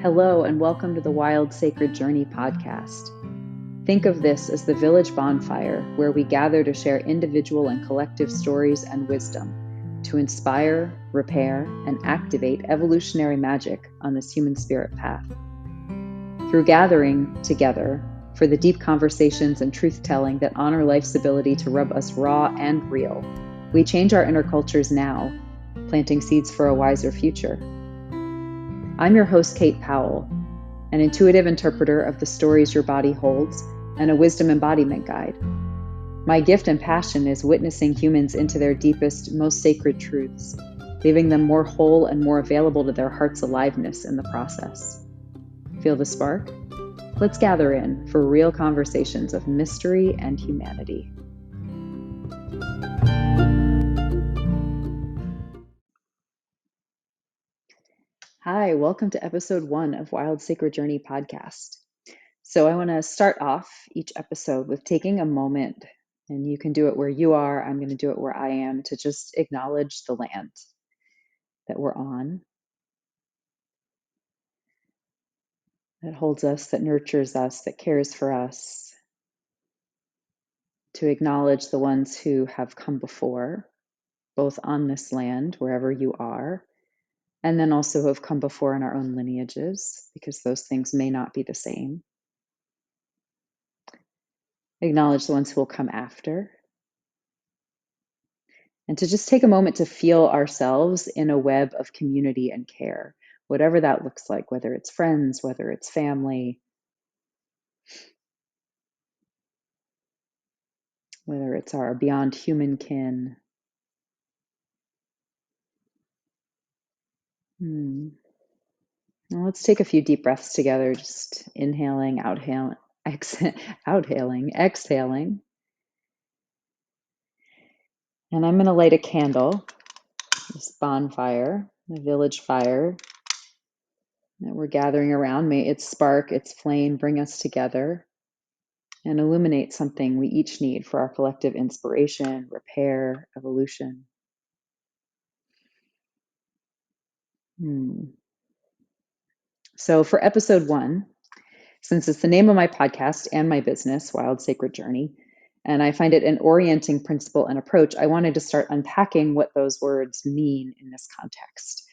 Hello, and welcome to the Wild Sacred Journey podcast. Think of this as the village bonfire where we gather to share individual and collective stories and wisdom to inspire, repair, and activate evolutionary magic on this human spirit path. Through gathering together for the deep conversations and truth-telling that honor life's ability to rub us raw and real, we change our inner cultures now, planting seeds for a wiser future. I'm your host, Kate Powell, an intuitive interpreter of the stories your body holds and a wisdom embodiment guide. My gift and passion is witnessing humans into their deepest, most sacred truths, leaving them more whole and more available to their heart's aliveness in the process. Feel the spark? Let's gather in for real conversations of mystery and humanity. Hi, welcome to episode 1 of Wild Sacred Journey podcast. So I want to start off each episode with taking a moment, and you can do it where you are, I'm going to do it where I am, to just acknowledge the land that we're on, that holds us, that nurtures us, that cares for us, to acknowledge the ones who have come before, both on this land, wherever you are, and then also who have come before in our own lineages, because those things may not be the same. Acknowledge the ones who will come after. And to just take a moment to feel ourselves in a web of community and care, whatever that looks like, whether it's friends, whether it's family, whether it's our beyond human kin. Now let's take a few deep breaths together, just inhaling, outhailing, exhaling. And I'm going to light a candle, this bonfire, the village fire that we're gathering around. May its spark, its flame bring us together and illuminate something we each need for our collective inspiration, repair, evolution. So for episode 1, since it's the name of my podcast and my business, Wild Sacred Journey, and I find it an orienting principle and approach, I wanted to start unpacking what those words mean in this context,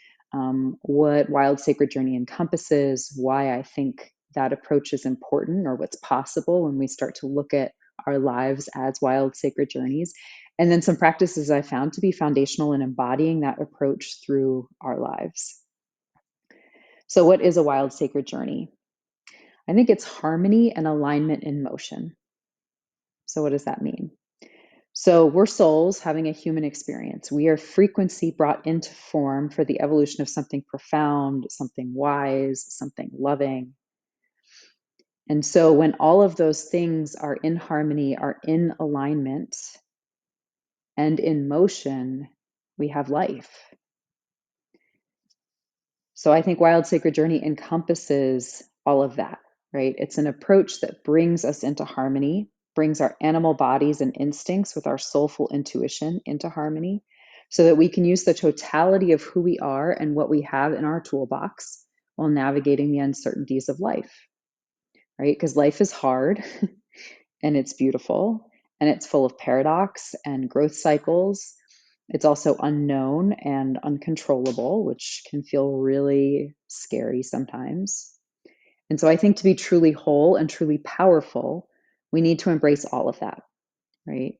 what Wild Sacred Journey encompasses, why I think that approach is important, or what's possible when we start to look at our lives as wild sacred journeys, and then some practices I found to be foundational in embodying that approach through our lives. So what is a wild sacred journey? I think it's harmony and alignment in motion. So what does that mean? So we're souls having a human experience. We are frequency brought into form for the evolution of something profound, something wise, something loving. And so when all of those things are in harmony, are in alignment, and in motion, we have life. So I think Wild Sacred Journey encompasses all of that, right? It's an approach that brings us into harmony, brings our animal bodies and instincts with our soulful intuition into harmony, so that we can use the totality of who we are and what we have in our toolbox while navigating the uncertainties of life, right? Because life is hard and it's beautiful and it's full of paradox and growth cycles. It's also unknown and uncontrollable, which can feel really scary sometimes. And so I think to be truly whole and truly powerful, we need to embrace all of that, right?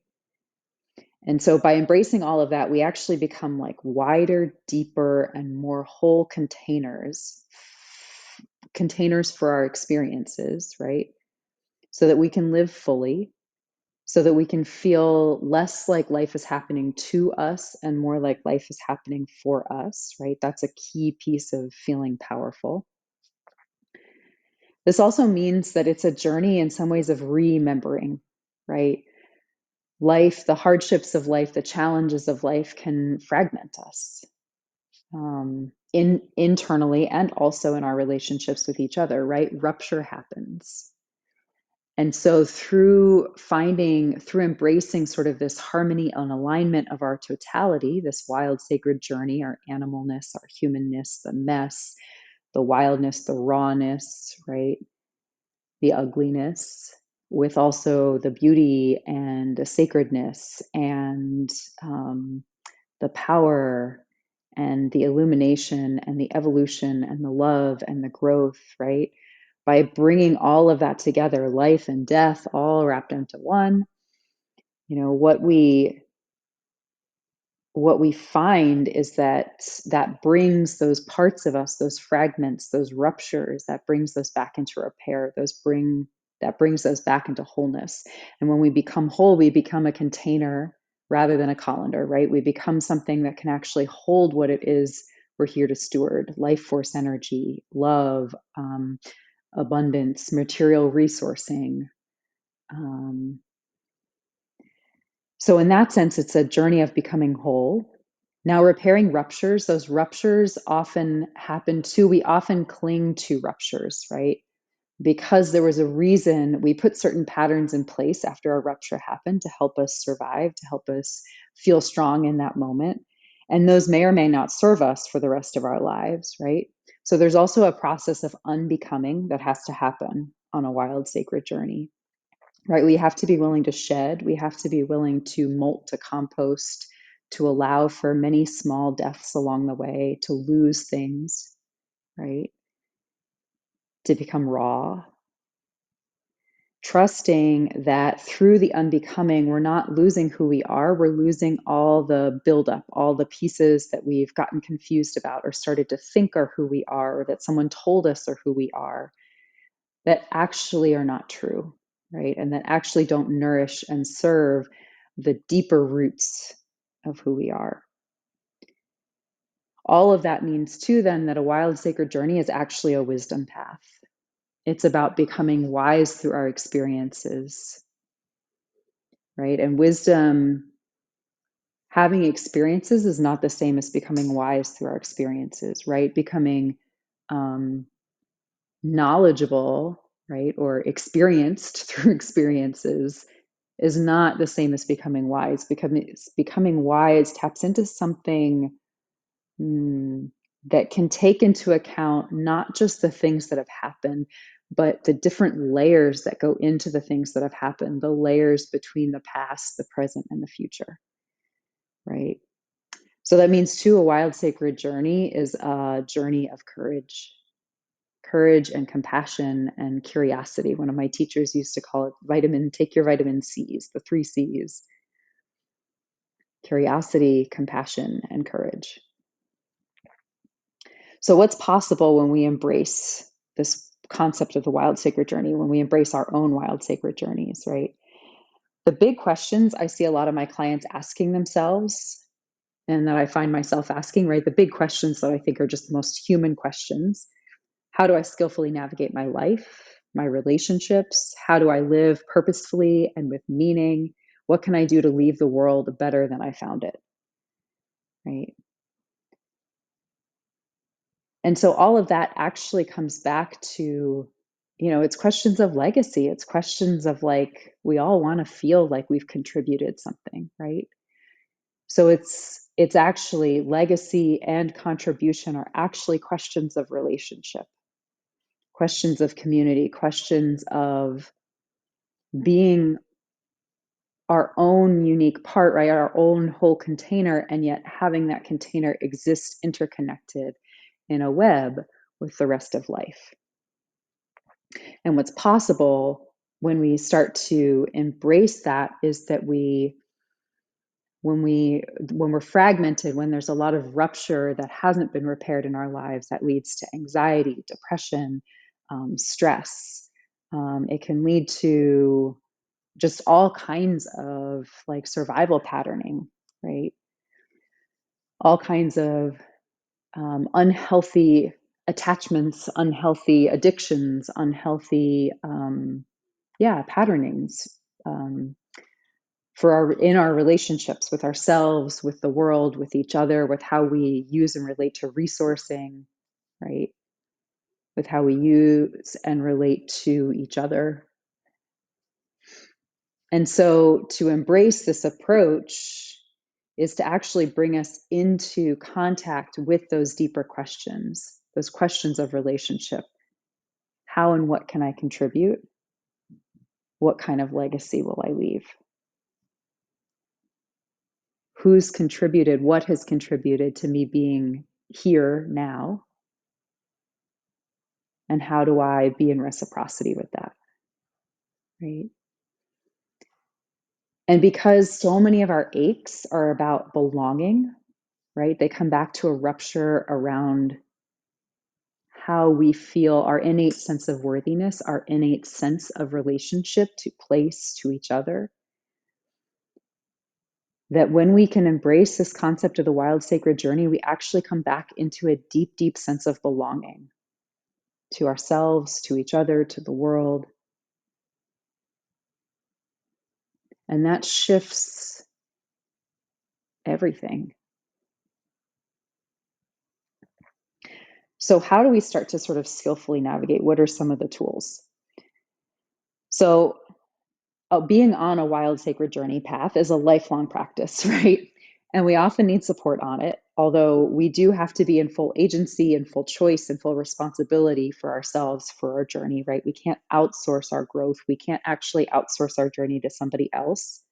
And so by embracing all of that, we actually become like wider, deeper, and more whole containers for our experiences, right? So that we can live fully, so that we can feel less like life is happening to us and more like life is happening for us, right? That's a key piece of feeling powerful. This also means that it's a journey in some ways of remembering, right? Life, the hardships of life, the challenges of life can fragment us internally and also in our relationships with each other, right? Rupture happens. And so through embracing sort of this harmony and alignment of our totality, this wild sacred journey, our animalness, our humanness, the mess, the wildness, the rawness, right? The ugliness, with also the beauty and the sacredness and the power and the illumination and the evolution and the love and the growth, right? By bringing all of that together, life and death all wrapped into one, what we find is that brings those parts of us, those fragments, those ruptures, that brings those back into repair, that brings those back into wholeness. And when we become whole, we become a container rather than a colander, right? We become something that can actually hold what it is we're here to steward: life force energy, love, abundance, material resourcing. So in that sense, it's a journey of becoming whole. Now, repairing ruptures, those ruptures often happen too. We often cling to ruptures, right? Because there was a reason we put certain patterns in place after a rupture happened to help us survive, to help us feel strong in that moment. And those may or may not serve us for the rest of our lives, right? So there's also a process of unbecoming that has to happen on a wild sacred journey, right? We have to be willing to shed. We have to be willing to molt, to compost, to allow for many small deaths along the way, to lose things, right? To become raw. Trusting that through the unbecoming, we're not losing who we are. We're losing all the buildup, all the pieces that we've gotten confused about or started to think are who we are, or that someone told us are who we are, that actually are not true, right? And that actually don't nourish and serve the deeper roots of who we are. All of that means too, then, that a wild sacred journey is actually a wisdom path. It's about becoming wise through our experiences, right? And wisdom, having experiences, is not the same as becoming wise through our experiences, right? Becoming knowledgeable, right, or experienced through experiences is not the same as becoming wise. Becoming wise taps into something that can take into account not just the things that have happened, but the different layers that go into the things that have happened, the layers between the past, the present, and the future, right? So that means too, a wild sacred journey is a journey of courage and compassion and curiosity. One of my teachers used to call it take your vitamin C's, the 3 C's: curiosity, compassion, and courage. So what's possible when we embrace this concept of the wild sacred journey, when we embrace our own wild sacred journeys, right? The big questions I see a lot of my clients asking themselves, and that I find myself asking, right? The big questions that I think are just the most human questions. How do I skillfully navigate my life, my relationships? How do I live purposefully and with meaning? What can I do to leave the world better than I found it, right? And so all of that actually comes back to, it's questions of legacy. It's questions of, like, we all want to feel like we've contributed something, right? So it's actually legacy and contribution are actually questions of relationship, questions of community, questions of being our own unique part, right? Our own whole container, and yet having that container exist interconnected in a web with the rest of life. And what's possible when we start to embrace that is that when we're fragmented, when there's a lot of rupture that hasn't been repaired in our lives, that leads to anxiety, depression, stress. It can lead to just all kinds of, like, survival patterning, right? All kinds of unhealthy attachments, unhealthy addictions, unhealthy patternings in our relationships with ourselves, with the world, with each other, with how we use and relate to resourcing, right? With how we use and relate to each other. And so to embrace this approach is to actually bring us into contact with those deeper questions, those questions of relationship. How and what can I contribute? What kind of legacy will I leave? Who's contributed, what has contributed to me being here now? And how do I be in reciprocity with that? Right? And because so many of our aches are about belonging, right? They come back to a rupture around how we feel, our innate sense of worthiness, our innate sense of relationship to place, to each other. That when we can embrace this concept of the wild sacred journey, we actually come back into a deep, deep sense of belonging to ourselves, to each other, to the world. And that shifts everything. So, how do we start to sort of skillfully navigate? What are some of the tools? So, being on a wild sacred journey path is a lifelong practice, right? And we often need support on it, although we do have to be in full agency and full choice and full responsibility for ourselves, for our journey, right? We can't outsource our growth. We can't actually outsource our journey to somebody else.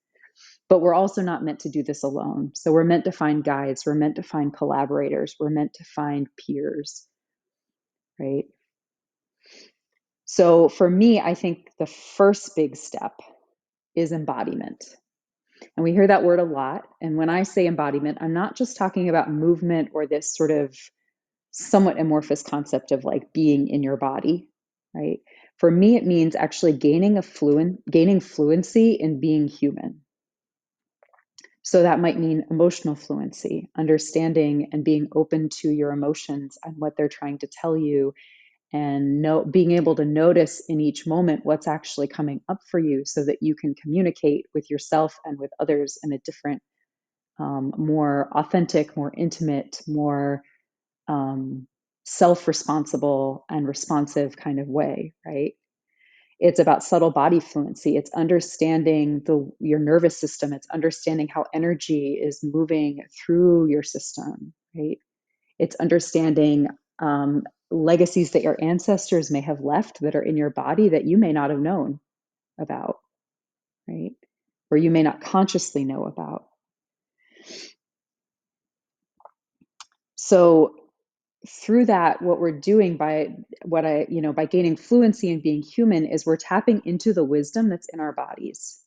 But we're also not meant to do this alone. So we're meant to find guides, we're meant to find collaborators, we're meant to find peers, right? So for me, I think the first big step is embodiment. And we hear that word a lot. And when I say embodiment, I'm not just talking about movement or this sort of somewhat amorphous concept of like being in your body, right? For me, it means actually gaining fluency in being human. So that might mean emotional fluency, understanding and being open to your emotions and what they're trying to tell you, and being able to notice in each moment what's actually coming up for you so that you can communicate with yourself and with others in a different, more authentic, more intimate, more self-responsible and responsive kind of way, right? It's about subtle body fluency. It's understanding your nervous system. It's understanding how energy is moving through your system, right? It's understanding legacies that your ancestors may have left that are in your body that you may not have known about, right? Or you may not consciously know about. So through that, what we're doing by by gaining fluency and being human is we're tapping into the wisdom that's in our bodies,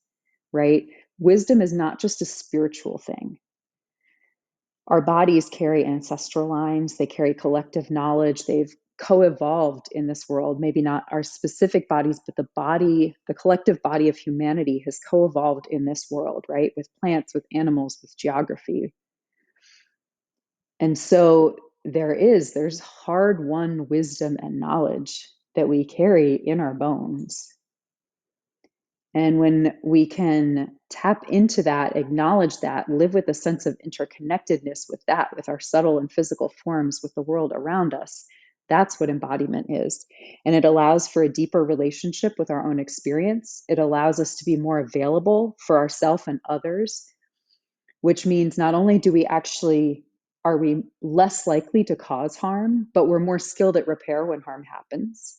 right? Wisdom is not just a spiritual thing. Our bodies carry ancestral lines, they carry collective knowledge, they've co-evolved in this world, maybe not our specific bodies, but the collective body of humanity has co-evolved in this world, right? With plants, with animals, with geography. And so there's hard-won wisdom and knowledge that we carry in our bones. And when we can tap into that, acknowledge that, live with a sense of interconnectedness with that, with our subtle and physical forms, with the world around us, that's what embodiment is. And it allows for a deeper relationship with our own experience. It allows us to be more available for ourselves and others, which means not only are we less likely to cause harm, but we're more skilled at repair when harm happens.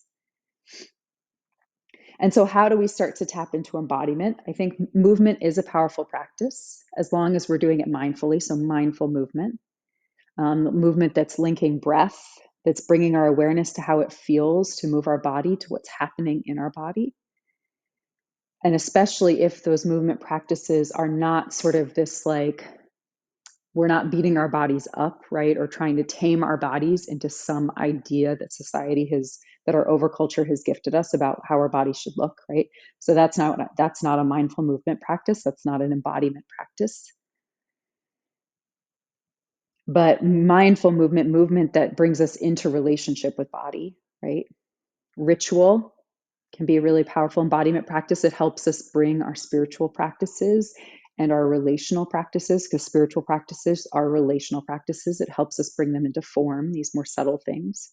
And so, how do we start to tap into embodiment? I think movement is a powerful practice as long as we're doing it mindfully. So, mindful movement, movement that's linking breath, that's bringing our awareness to how it feels to move our body, to what's happening in our body. And especially if those movement practices are not sort of this like, we're not beating our bodies up, right? Or trying to tame our bodies into some idea that our overculture has gifted us about how our bodies should look, right? So that's not a mindful movement practice. That's not an embodiment practice. But mindful movement that brings us into relationship with body, right? Ritual can be a really powerful embodiment practice. It helps us bring our spiritual practices and our relational practices, because spiritual practices are relational practices. It helps us bring them into form, these more subtle things.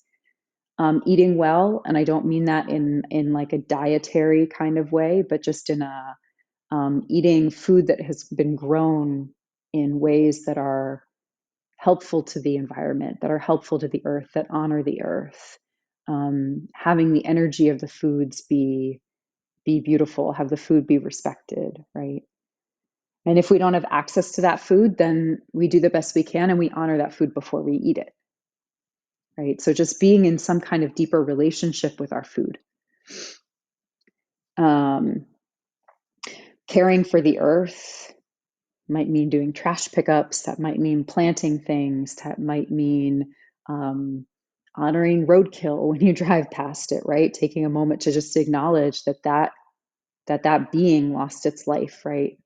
Eating well, and I don't mean that in like a dietary kind of way, but just in a eating food that has been grown in ways that are helpful to the environment, that are helpful to the earth, that honor the earth. Having the energy of the foods be beautiful, have the food be respected, right? And if we don't have access to that food, then we do the best we can and we honor that food before we eat it, right? So just being in some kind of deeper relationship with our food. Caring for the earth might mean doing trash pickups. That might mean planting things. That might mean honoring roadkill when you drive past it, right? Taking a moment to just acknowledge that being lost its life, right?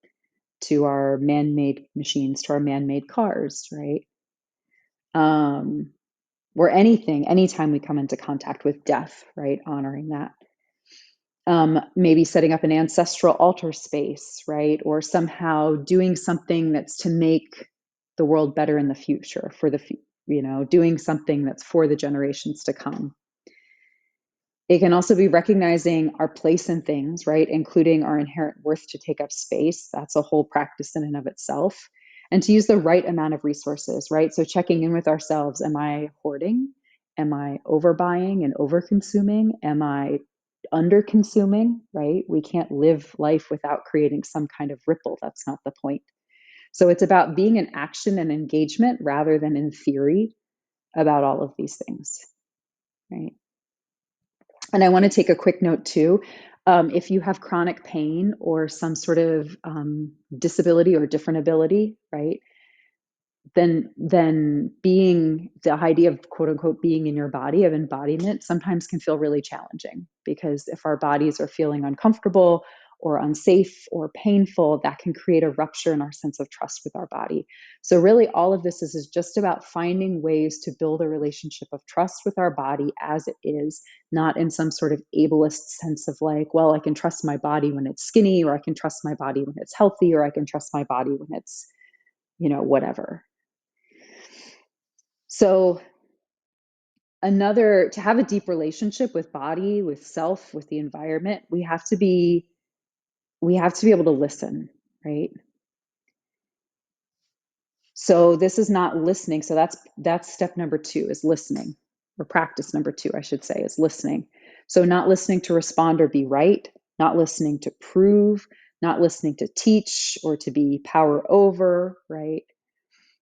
To our man-made machines, to our man-made cars, right? Or anytime we come into contact with death, right? Honoring that. Maybe setting up an ancestral altar space, right? Or somehow doing something that's to make the world better in the future, doing something that's for the generations to come. It can also be recognizing our place in things, right? Including our inherent worth to take up space. That's a whole practice in and of itself. And to use the right amount of resources, right? So checking in with ourselves. Am I hoarding? Am I overbuying and overconsuming? Am I under-consuming, right? We can't live life without creating some kind of ripple. That's not the point. So it's about being in action and engagement rather than in theory about all of these things, right? And I want to take a quick note too. If you have chronic pain or some sort of disability or different ability, right? Then being the idea of quote unquote being in your body, of embodiment, sometimes can feel really challenging, because if our bodies are feeling uncomfortable or unsafe or painful, that can create a rupture in our sense of trust with our body. So really all of this is just about finding ways to build a relationship of trust with our body as it is, not in some sort of ableist sense of like, well, I can trust my body when it's skinny, or I can trust my body when it's healthy, or I can trust my body when it's, whatever. So to have a deep relationship with body, with self, with the environment, we have to be able to listen, right? So this is not listening. So that's step number 2, is listening, or practice number 2, I should say, is listening. So not listening to respond or be right, not listening to prove, not listening to teach or to be power over, right?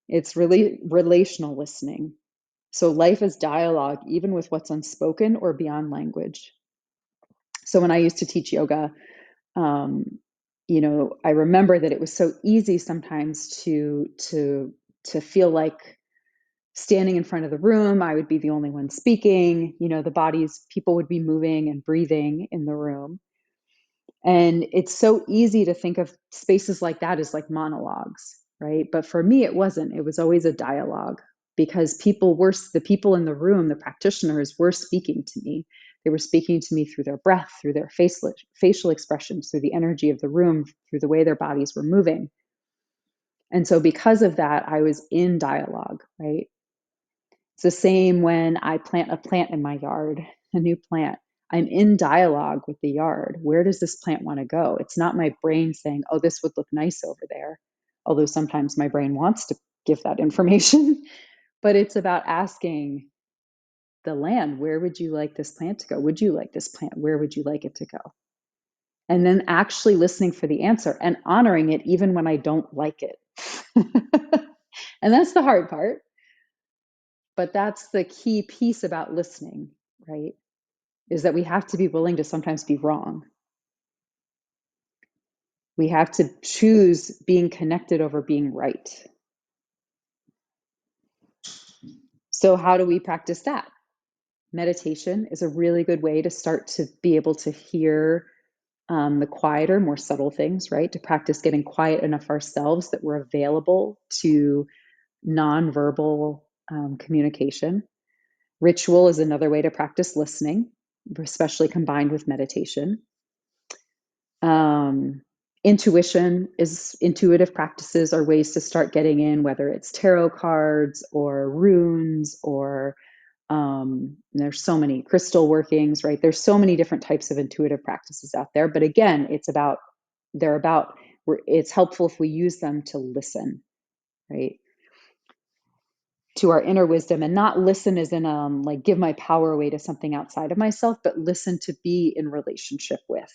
It's really relational listening. So life is dialogue, even with what's unspoken or beyond language. So when I used to teach yoga, I remember that it was so easy sometimes to feel like standing in front of the room, I would be the only one speaking. People would be moving and breathing in the room. And it's so easy to think of spaces like that as like monologues, right? But for me, it wasn't. It was always a dialogue, because the people in the room, the practitioners, were speaking to me. They were speaking to me through their breath, through their facial expressions, through the energy of the room, through the way their bodies were moving. And so because of that, I was in dialogue, right? It's the same when I plant a plant in my yard, a new plant. I'm in dialogue with the yard. Where does this plant want to go? It's not my brain saying, oh, this would look nice over there. Although sometimes my brain wants to give that information. But it's about asking the land, where would you like this plant to go? Would you like this plant? Where would you like it to go? And then actually listening for the answer and honoring it even when I don't like it. And that's the hard part. But that's the key piece about listening, right? Is that we have to be willing to sometimes be wrong. We have to choose being connected over being right. So how do we practice that? Meditation is a really good way to start to be able to hear the quieter, more subtle things, right? To practice getting quiet enough ourselves that we're available to nonverbal communication. Ritual is another way to practice listening, especially combined with meditation. Intuitive practices are ways to start getting in, whether it's tarot cards or runes, or there's so many crystal workings, right? There's so many different types of intuitive practices out there. But again, it's helpful if we use them to listen, right? to our inner wisdom, and not listen as in like give my power away to something outside of myself, but listen to be in relationship with.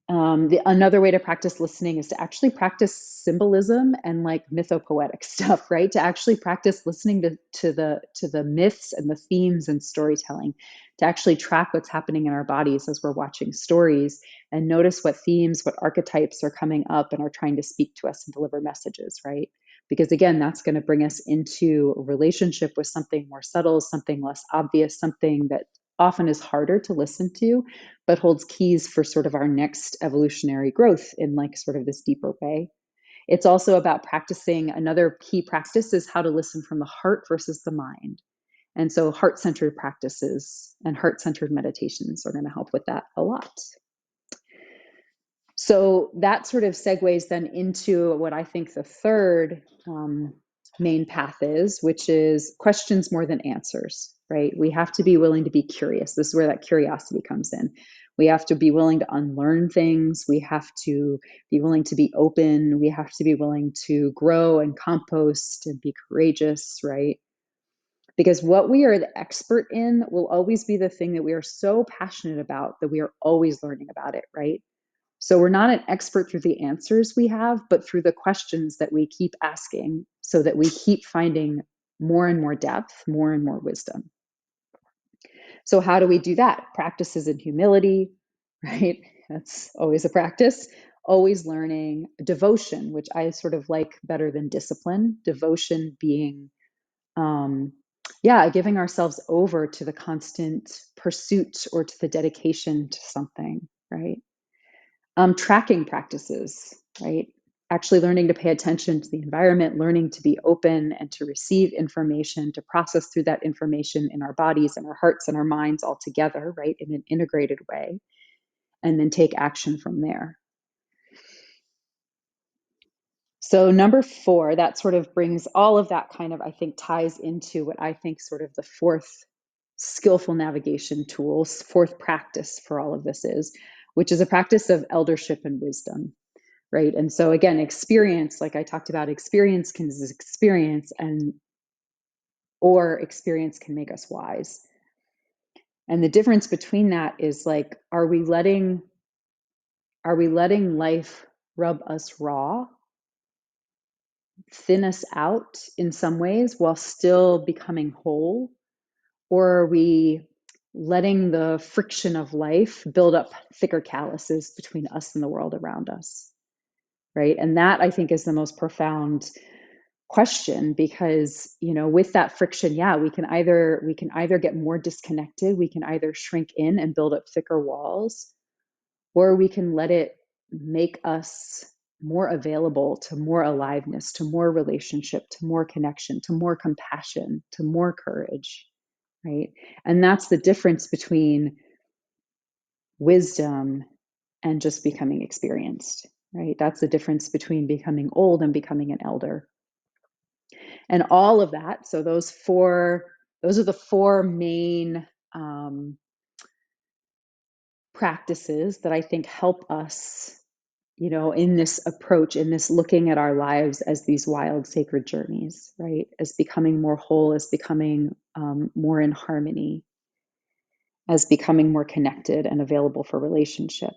Another way to practice listening is to actually practice symbolism and like mythopoetic stuff, right? To actually practice listening to the myths and the themes and storytelling, to actually track what's happening in our bodies as we're watching stories, and notice what themes, what archetypes are coming up and are trying to speak to us and deliver messages, right? Because again, that's going to bring us into a relationship with something more subtle, something less obvious, something that often is harder to listen to, but holds keys for sort of our next evolutionary growth in like sort of this deeper way. It's also about practicing. Another key practice is how to listen from the heart versus the mind. And so heart-centered practices and heart-centered meditations are going to help with that a lot. So that sort of segues then into what I think the third main path is, which is questions more than answers, right? We have to be willing to be curious. This is where that curiosity comes in. We have to be willing to unlearn things. We have to be willing to be open. We have to be willing to grow and compost and be courageous, right? Because what we are the expert in will always be the thing that we are so passionate about that we are always learning about it, right? So we're not an expert through the answers we have, but through the questions that we keep asking so that we keep finding more and more depth, more and more wisdom. So how do we do that? Practices in humility, right? That's always a practice. Always learning. Devotion, which I sort of like better than discipline. Devotion being, giving ourselves over to the constant pursuit or to the dedication to something, right? Tracking practices, right? Actually learning to pay attention to the environment, learning to be open and to receive information, to process through that information in our bodies and our hearts and our minds all together, right? In an integrated way, and then take action from there. So number 4, that sort of brings all of that kind of, I think, ties into what I think sort of the fourth skillful navigation tools, fourth practice for all of this is, which is a practice of eldership and wisdom. Right. And so again, experience, like I talked about, experience can experience or experience can make us wise. And the difference between that is like, are we letting life rub us raw, thin us out in some ways while still becoming whole? Or are we letting the friction of life build up thicker calluses between us and the world around us? Right. And that I think is the most profound question, because with that friction, we can either get more disconnected, we can either shrink in and build up thicker walls, or we can let it make us more available to more aliveness, to more relationship, to more connection, to more compassion, to more courage, right? And that's the difference between wisdom and just becoming experienced, right? That's the difference between becoming old and becoming an elder. And all of that, so those are the 4 main practices that I think help us, in this approach, in this looking at our lives as these wild sacred journeys, right? As becoming more whole, as becoming more in harmony, as becoming more connected and available for relationship.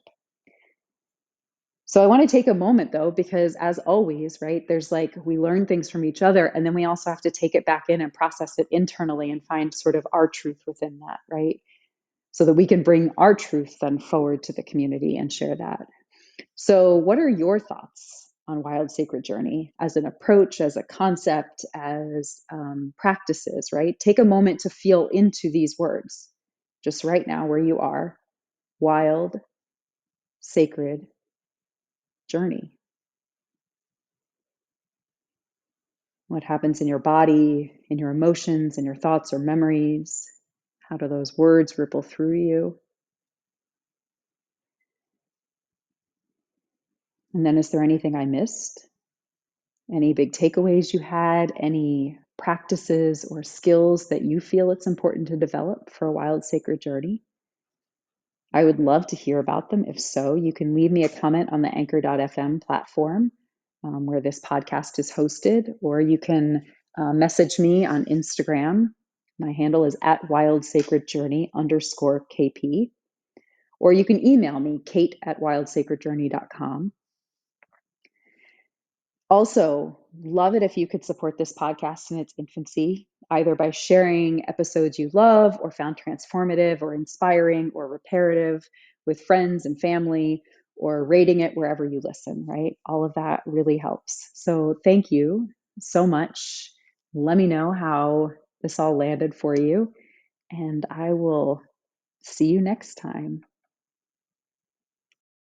So I want to take a moment though, because as always, right, there's like, we learn things from each other, and then we also have to take it back in and process it internally and find sort of our truth within that, right? So that we can bring our truth then forward to the community and share that. So what are your thoughts on Wild Sacred Journey as an approach, as a concept, as practices, right? Take a moment to feel into these words, just right now where you are. Wild, sacred journey. What happens in your body, in your emotions, in your thoughts or memories? How do those words ripple through you? And then, is there anything I missed? Any big takeaways you had? Any practices or skills that you feel it's important to develop for a wild sacred journey? I would love to hear about them. If so, you can leave me a comment on the anchor.fm platform, where this podcast is hosted, or you can message me on Instagram. My handle is at wildsacredjourney_KP. Or you can email me, kate@wildsacredjourney.com. Also, love it if you could support this podcast in its infancy, either by sharing episodes you love or found transformative or inspiring or reparative with friends and family, or rating it wherever you listen, right? All of that really helps. So thank you so much. Let me know how this all landed for you, and I will see you next time.